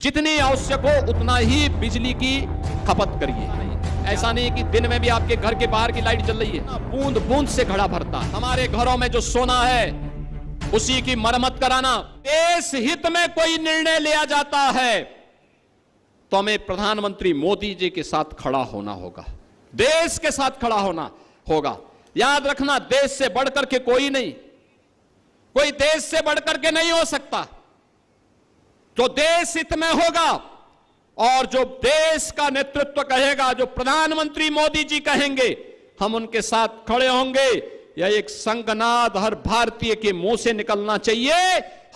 जितनी आवश्यक हो उतना ही बिजली की खपत करिए। ऐसा नहीं कि दिन में भी आपके घर के बाहर की लाइट जल रही है, बूंद बूंद से घड़ा भरता है। हमारे घरों में जो सोना है उसी की मरम्मत कराना। देश हित में कोई निर्णय लिया जाता है तो हमें प्रधानमंत्री मोदी जी के साथ खड़ा होना होगा, देश के साथ खड़ा होना होगा। याद रखना, देश से बढ़कर के कोई नहीं, कोई देश से बढ़कर के नहीं हो सकता। जो देश हित में होगा और जो देश का नेतृत्व कहेगा, जो प्रधानमंत्री मोदी जी कहेंगे, हम उनके साथ खड़े होंगे। यह एक संगनाद हर भारतीय के मुंह से निकलना चाहिए,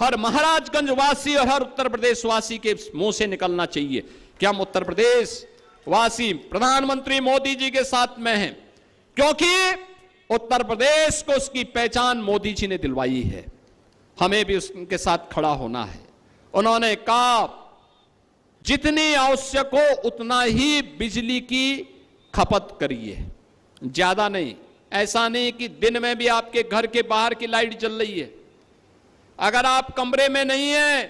हर महाराजगंज वासी और हर उत्तर प्रदेश वासी के मुंह से निकलना चाहिए कि हम उत्तर प्रदेश वासी प्रधानमंत्री मोदी जी के साथ में हैं, क्योंकि उत्तर प्रदेश को उसकी पहचान मोदी जी ने दिलवाई है। हमें भी उनके साथ खड़ा होना है। उन्होंने कहा जितनी आवश्यक हो उतना ही बिजली की खपत करिए, ज्यादा नहीं। ऐसा नहीं कि दिन में भी आपके घर के बाहर की लाइट जल रही है, अगर आप कमरे में नहीं हैं,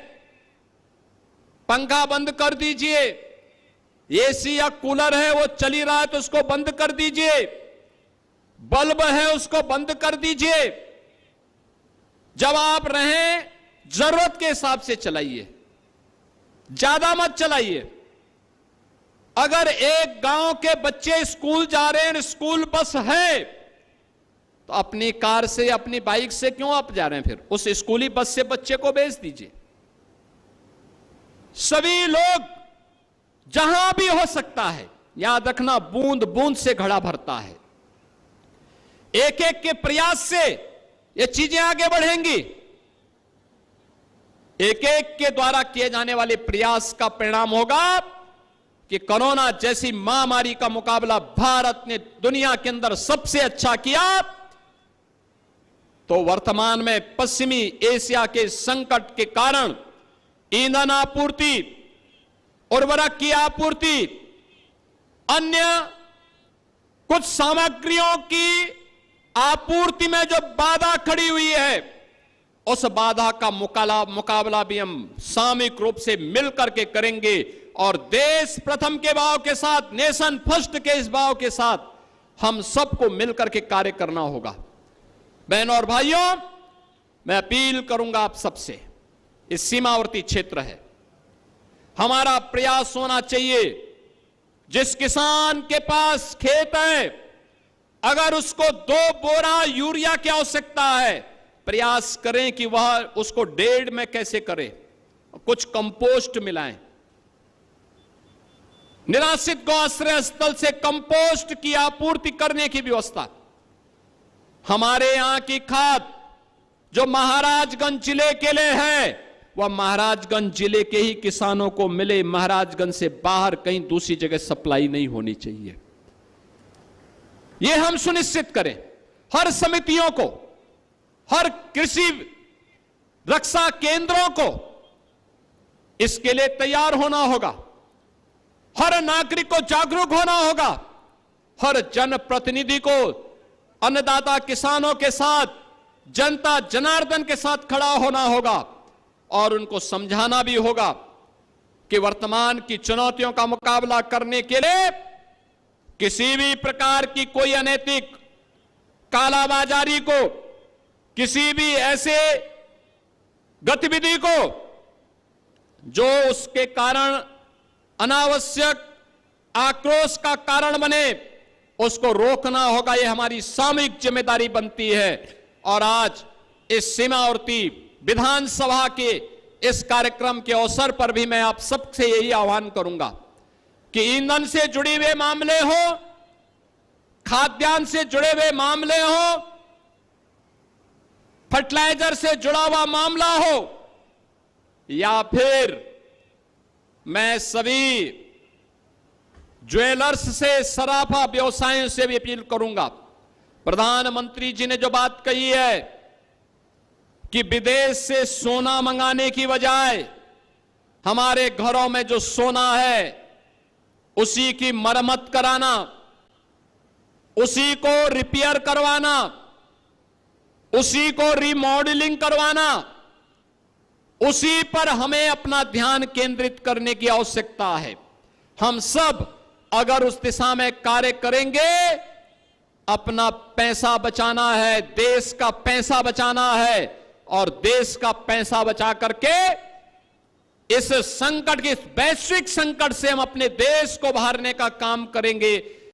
पंखा बंद कर दीजिए। एसी या कूलर है वो चली रहा है तो उसको बंद कर दीजिए, बल्ब है उसको बंद कर दीजिए। जब आप रहें जरूरत के हिसाब से चलाइए, ज्यादा मत चलाइए। अगर एक गांव के बच्चे स्कूल जा रहे हैं, स्कूल बस है, तो अपनी कार से अपनी बाइक से क्यों आप जा रहे हैं? फिर उस स्कूली बस से बच्चे को भेज दीजिए। सभी लोग जहां भी हो सकता है, याद रखना, बूंद बूंद से घड़ा भरता है। एक एक के प्रयास से ये चीजें आगे बढ़ेंगी। एक एक के द्वारा किए जाने वाले प्रयास का परिणाम होगा कि कोरोना जैसी महामारी का मुकाबला भारत ने दुनिया के अंदर सबसे अच्छा किया, तो वर्तमान में पश्चिमी एशिया के संकट के कारण ईंधन आपूर्ति, उर्वरक की आपूर्ति, अन्य कुछ सामग्रियों की आपूर्ति में जो बाधा खड़ी हुई है, उस बाधा का मुकाबला भी हम सामूहिक रूप से मिलकर के करेंगे। और देश प्रथम के भाव के साथ, नेशन फर्स्ट के इस भाव के साथ हम सबको मिलकर के कार्य करना होगा। बहनों और भाइयों, मैं अपील करूंगा आप सबसे, इस सीमावर्ती क्षेत्र है, हमारा प्रयास होना चाहिए। जिस किसान के पास खेत है, अगर उसको 2 बोरा यूरिया की आवश्यकता है, प्रयास करें कि वह उसको 1.5 में कैसे करें, कुछ कंपोस्ट मिलाएं। निराश्रित गौ आश्रय स्थल से कंपोस्ट की आपूर्ति करने की व्यवस्था। हमारे यहां की खाद जो महाराजगंज जिले के लिए है, वह महाराजगंज जिले के ही किसानों को मिले। महाराजगंज से बाहर कहीं दूसरी जगह सप्लाई नहीं होनी चाहिए। यह हम सुनिश्चित करें। हर समितियों को, हर कृषि रक्षा केंद्रों को इसके लिए तैयार होना होगा। हर नागरिक को जागरूक होना होगा। हर जनप्रतिनिधि को अन्नदाता किसानों के साथ, जनता जनार्दन के साथ खड़ा होना होगा और उनको समझाना भी होगा कि वर्तमान की चुनौतियों का मुकाबला करने के लिए किसी भी प्रकार की कोई अनैतिक कालाबाजारी को, किसी भी ऐसे गतिविधि को जो उसके कारण अनावश्यक आक्रोश का कारण बने, उसको रोकना होगा। यह हमारी सामूहिक जिम्मेदारी बनती है। और आज इस सीमावर्ती विधानसभा के इस कार्यक्रम के अवसर पर भी मैं आप सबसे यही आह्वान करूंगा कि ईंधन से जुड़े हुए मामले हो, खाद्यान्न से जुड़े हुए मामले हो, फर्टिलाइजर से जुड़ा हुआ मामला हो, या फिर मैं सभी ज्वेलर्स से, सराफा व्यवसायों से भी अपील करूंगा। प्रधानमंत्री जी ने जो बात कही है कि विदेश से सोना मंगाने की बजाय हमारे घरों में जो सोना है उसी की मरम्मत कराना, उसी को रिपेयर करवाना, उसी को रिमॉडलिंग करवाना, उसी पर हमें अपना ध्यान केंद्रित करने की आवश्यकता है। हम सब अगर उस दिशा में कार्य करेंगे, अपना पैसा बचाना है, देश का पैसा बचाना है, और देश का पैसा बचा करके इस संकट के, इस वैश्विक संकट से हम अपने देश को बाहरने का काम करेंगे।